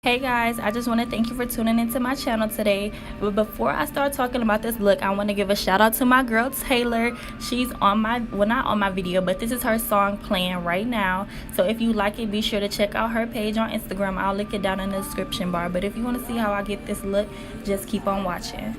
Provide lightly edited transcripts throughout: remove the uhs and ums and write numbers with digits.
Hey guys, I just want to thank you for tuning into my channel today. But before I start talking about this look, I want to give a shout out to my girl Taylor. She's on my, well, not on my video, but this is her song playing right now. So if you like it, be sure to check out her page on Instagram. I'll link it down in the description bar. But if you want to see how I get this look, just keep on watching.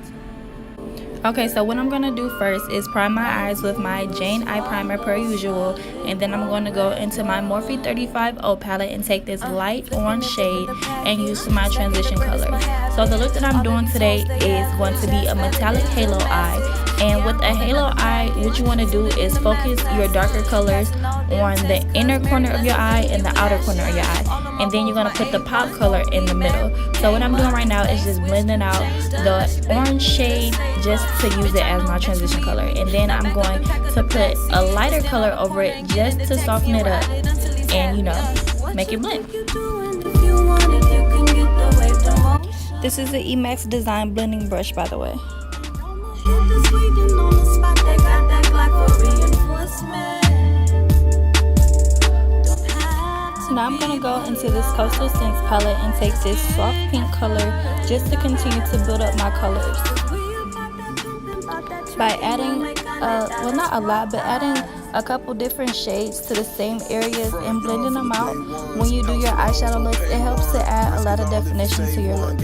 Okay, so what I'm going to do first is prime my eyes with my Jane Eye Primer per usual. And then I'm going to go into my Morphe 35O palette and take this light orange shade and use my transition color. So the look that I'm doing today is going to be a metallic halo eye. And with a halo eye, what you want to do is focus your darker colors on the inner corner of your eye and the outer corner of your eye. And then you're going to put the pop color in the middle. So what I'm doing right now is just blending out the orange shade just to use it as my transition color. And then I'm going to put a lighter color over it just to soften it up and, you know, make it blend. This is the NYX Design blending brush, by the way. Now I'm going to go into this Coastal Scents palette and take this soft pink color just to continue to build up my colors. By adding, well, not a lot, but adding a couple different shades to the same areas and blending them out when you do your eyeshadow look, it helps to add a lot of definition to your look.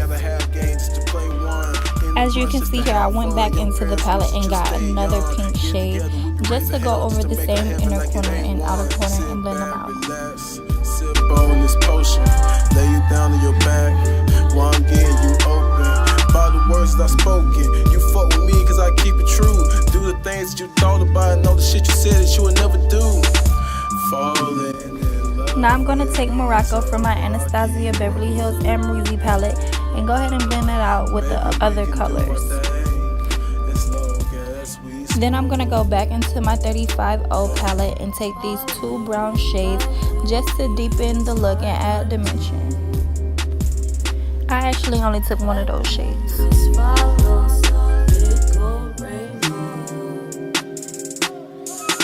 As you can see here, I went back into the palette and got another pink shade just to go over the same inner corner and outer corner and blend them out. Sip on this potion, lay it down on your back while I'm getting you open. By the words that I spoken, you fuck with me cause I keep it true. Do the things that you thought about, know the shit you said that you would never do. Falling in love. Now I'm going to take Morocco from my Anastasia Beverly Hills Amrezy palette and go ahead and blend it out with the other colors. Then I'm going to go back into my 35O palette and take these two brown shades just to deepen the look and add dimension. I actually only took one of those shades.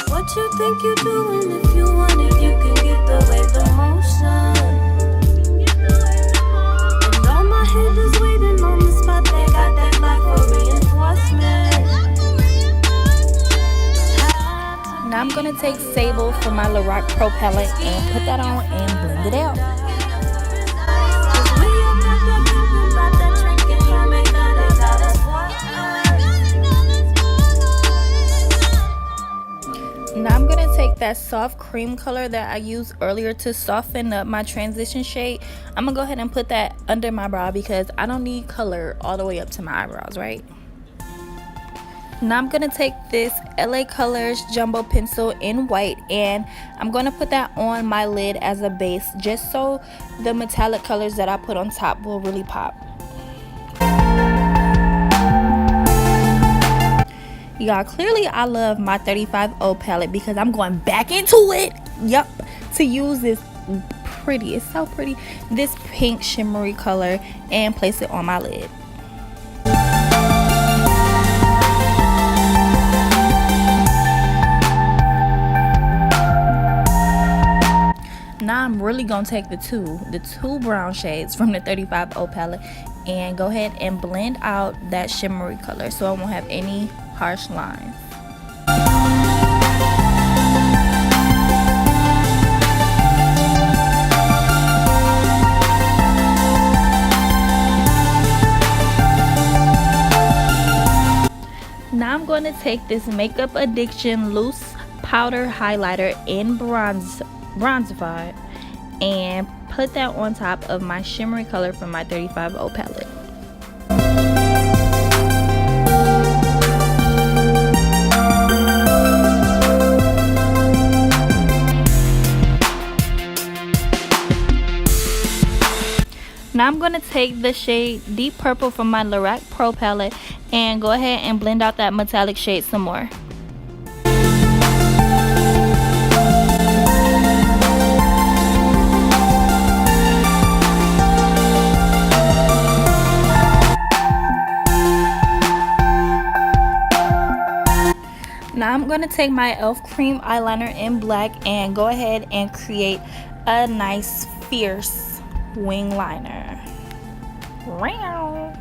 What you think you doing? If you want it, you can get the wave the motion. And all my haters waiting on the spot, they got that black for reinforcement. Now I'm going to take Sable from my Lora Pro Palette and put that on and blend it out. Now I'm going to take that soft cream color that I used earlier to soften up my transition shade. I'm going to go ahead and put that under my brow because I don't need color all the way up to my eyebrows, right? Now I'm going to take this LA Colors Jumbo Pencil in white and I'm going to put that on my lid as a base just so the metallic colors that I put on top will really pop. Y'all, clearly I love my 35O palette because I'm going back into it, yep, to use this pretty, it's so pretty, this pink shimmery color and place it on my lid. Now I'm really going to take the two brown shades from the 35O palette and go ahead and blend out that shimmery color so I won't have any harsh lines. Now I'm going to take this Makeup Addiction loose powder highlighter in bronzified and put that on top of my shimmery color from my 35O palette. Now I'm going to take the shade Deep Purple from my Lora Pro Palette and go ahead and blend out that metallic shade some more. Now I'm going to take my e.l.f. cream eyeliner in black and go ahead and create a nice fierce wing liner. Wow.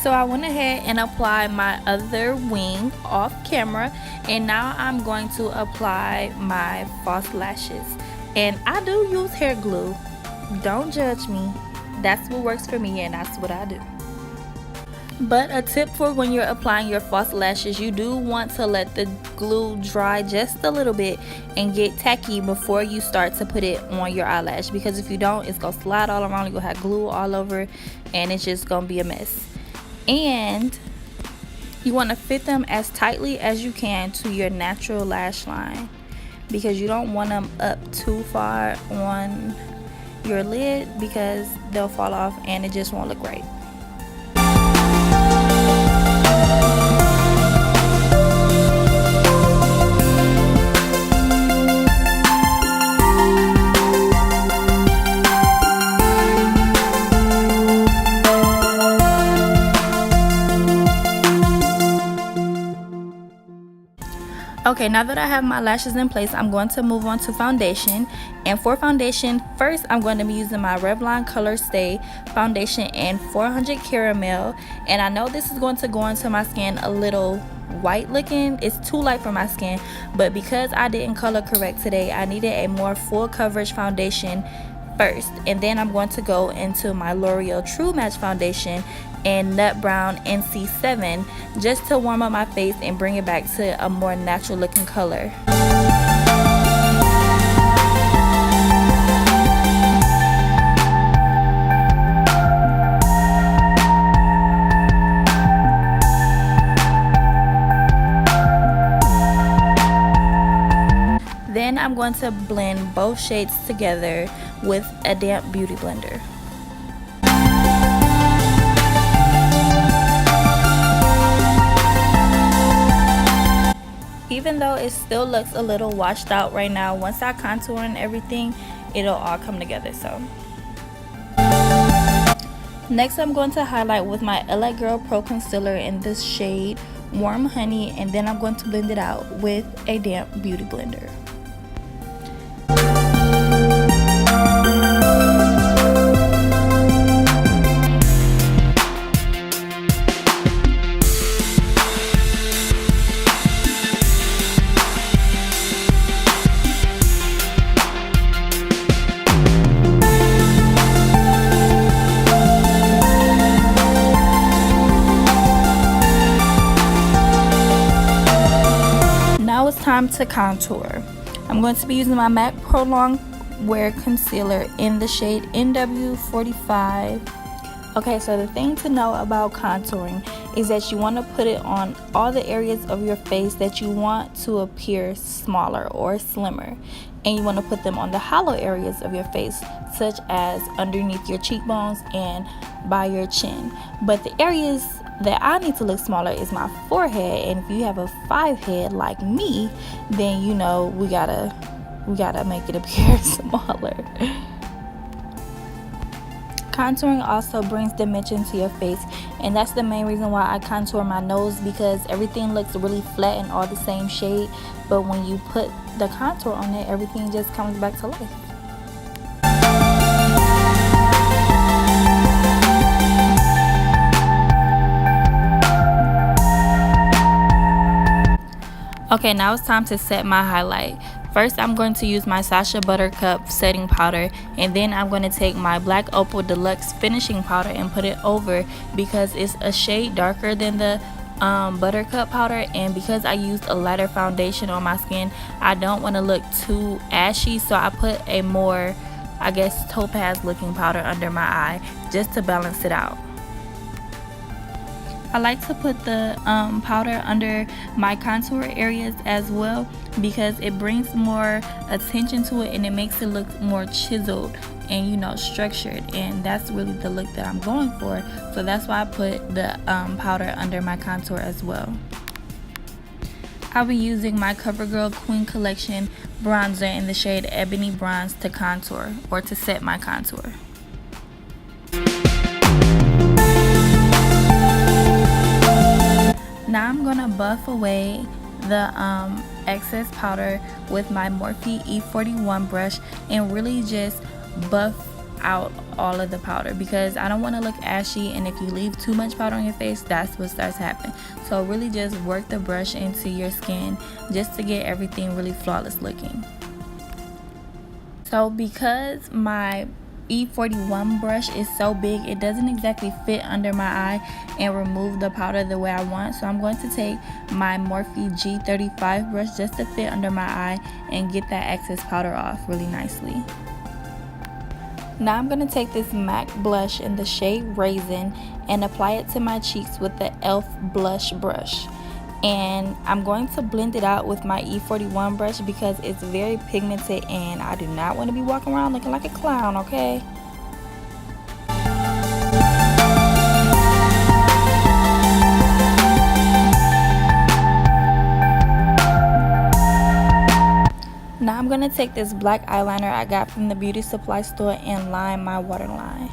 So I went ahead and applied my other wing off camera, and now I'm going to apply my false lashes. And I do use hair glue. Don't judge me. That's what works for me, and that's what I do. But a tip for when you're applying your false lashes, you do want to let the glue dry just a little bit and get tacky before you start to put it on your eyelash, because if you don't, it's gonna slide all around. You're gonna have glue all over and it's just gonna be a mess. And you want to fit them as tightly as you can to your natural lash line, because you don't want them up too far on your lid because they'll fall off and it just won't look right. Okay, now that I have my lashes in place, I'm going to move on to foundation. And for foundation, first I'm going to be using my Revlon Color Stay foundation in 400 Caramel. And I know this is going to go into my skin a little white looking. It's too light for my skin, but because I didn't color correct today, I needed a more full coverage foundation first. And then I'm going to go into my L'Oreal True Match foundation in Nut Brown NC7 just to warm up my face and bring it back to a more natural looking color. Then I'm going to blend both shades together with a damp beauty blender. Even though it still looks a little washed out right now, once I contour and everything, it'll all come together. So next I'm going to highlight with my LA Girl Pro Concealer in this shade Warm Honey, and then I'm going to blend it out with a damp beauty blender. Now it's time to contour. I'm going to be using my MAC Pro Longwear Concealer in the shade NW45. Okay, so the thing to know about contouring is that you want to put it on all the areas of your face that you want to appear smaller or slimmer. And you want to put them on the hollow areas of your face, such as underneath your cheekbones and by your chin. But the areas that I need to look smaller is my forehead, and if you have a 5 head like me, then you know we gotta make it appear smaller. Contouring also brings dimension to your face, and that's the main reason why I contour my nose, because everything looks really flat and all the same shade, but when you put the contour on it, everything just comes back to life. Okay, now it's time to set my highlight. First, I'm going to use my Sasha Buttercup setting powder, and then I'm going to take my Black Opal Deluxe finishing powder and put it over, because it's a shade darker than the Buttercup powder, and because I used a lighter foundation on my skin, I don't want to look too ashy, so I put a more, I guess, topaz looking powder under my eye just to balance it out. I like to put the powder under my contour areas as well, because it brings more attention to it and it makes it look more chiseled and, you know, structured, and that's really the look that I'm going for. So that's why I put the powder under my contour as well. I'll be using my CoverGirl Queen Collection bronzer in the shade Ebony Bronze to contour, or to set my contour. Now I'm gonna buff away the excess powder with my Morphe E41 brush and really just buff out all of the powder, because I don't want to look ashy, and if you leave too much powder on your face, that's what starts happening. So really just work the brush into your skin just to get everything really flawless looking. So because my E41 brush is so big, it doesn't exactly fit under my eye and remove the powder the way I want, so I'm going to take my Morphe G35 brush just to fit under my eye and get that excess powder off really nicely. Now I'm going to take this MAC blush in the shade Raizin and apply it to my cheeks with the e.l.f. blush brush. And I'm going to blend it out with my E41 brush because it's very pigmented and I do not want to be walking around looking like a clown, okay? Now I'm going to take this black eyeliner I got from the beauty supply store and line my waterline.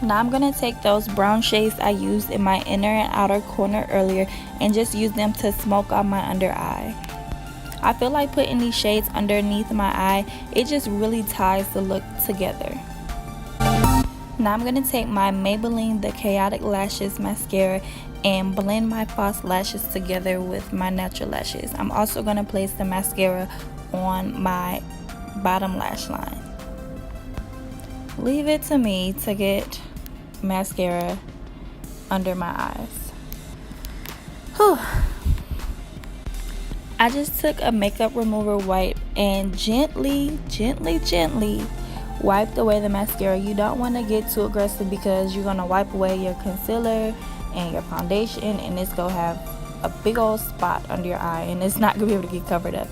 Now I'm going to take those brown shades I used in my inner and outer corner earlier and just use them to smoke out my under eye. I feel like putting these shades underneath my eye, it just really ties the look together. Now I'm going to take my Maybelline The Chaotic Lashes mascara and blend my false lashes together with my natural lashes. I'm also going to place the mascara on my bottom lash line. Leave it to me to get mascara under my eyes. Whew. I just took a makeup remover wipe and gently wiped away the mascara. You don't want to get too aggressive because you're going to wipe away your concealer and your foundation and it's going to have a big old spot under your eye and it's not going to be able to get covered up.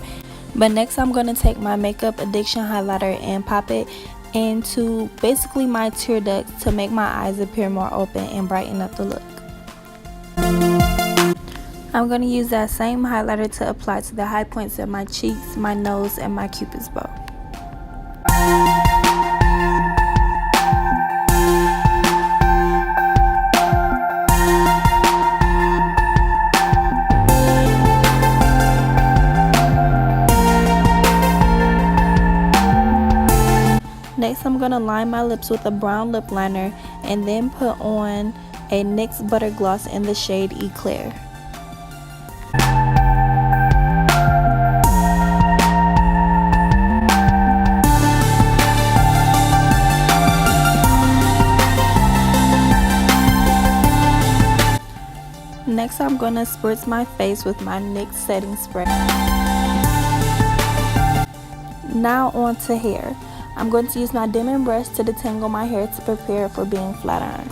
But next I'm going to take my Makeup Addiction highlighter and pop it into basically my tear ducts to make my eyes appear more open and brighten up the look. I'm going to use that same highlighter to apply to the high points of my cheeks, my nose, and my cupid's bow. Next, I'm going to line my lips with a brown lip liner and then put on a NYX Butter Gloss in the shade Eclair. Next, I'm going to spritz my face with my NYX setting spray. Now on to hair. I'm going to use my dimming brush to detangle my hair to prepare for being flat ironed.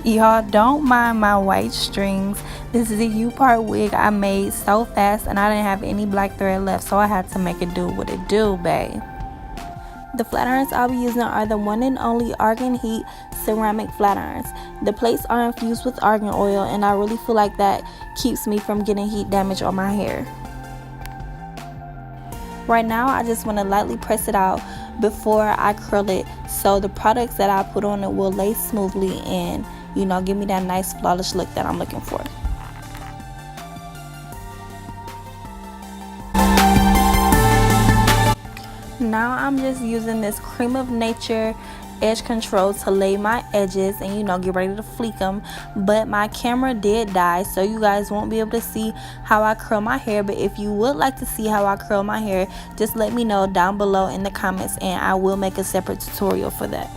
Y'all, don't mind my white strings. This is a U-part wig I made so fast and I didn't have any black thread left, so I had to make it do what it do, babe. The flat irons I'll be using are the one and only Argan Heat ceramic flat irons. The plates are infused with argan oil and I really feel like that keeps me from getting heat damage on my hair. Right now I just want to lightly press it out before I curl it so the products that I put on it will lay smoothly and, you know, give me that nice flawless look that I'm looking for. Now I'm just using this Cream of Nature edge control to lay my edges and, you know, get ready to fleek them, but my camera did die so you guys won't be able to see how I curl my hair. But if you would like to see how I curl my hair, just let me know down below in the comments and I will make a separate tutorial for that.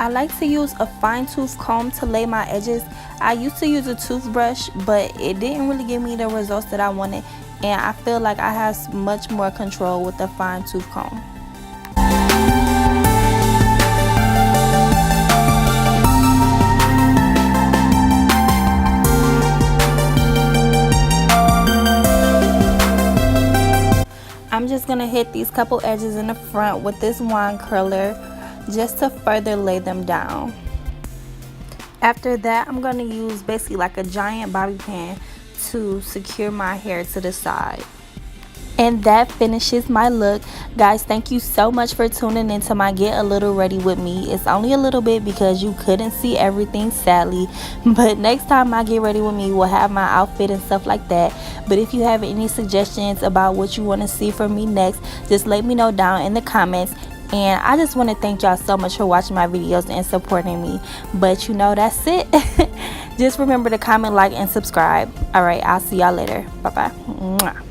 I like to use a fine tooth comb to lay my edges. I used to use a toothbrush, but it didn't really give me the results that I wanted, and I feel like I have much more control with the fine tooth comb. I'm just gonna hit these couple edges in the front with this wand curler just to further lay them down. After that, I'm gonna use basically like a giant bobby pin to secure my hair to the side. And that finishes my look. Guys, thank you so much for tuning into my Get a Little Ready with me. It's only a little bit because you couldn't see everything, sadly, but next time I Get Ready with me will have my outfit and stuff like that. But if you have any suggestions about what you want to see from me next, just let me know down in the comments. And I just want to thank y'all so much for watching my videos and supporting me. But you know, that's it. Just remember to comment, like, and subscribe. All right, I'll see y'all later. Bye bye.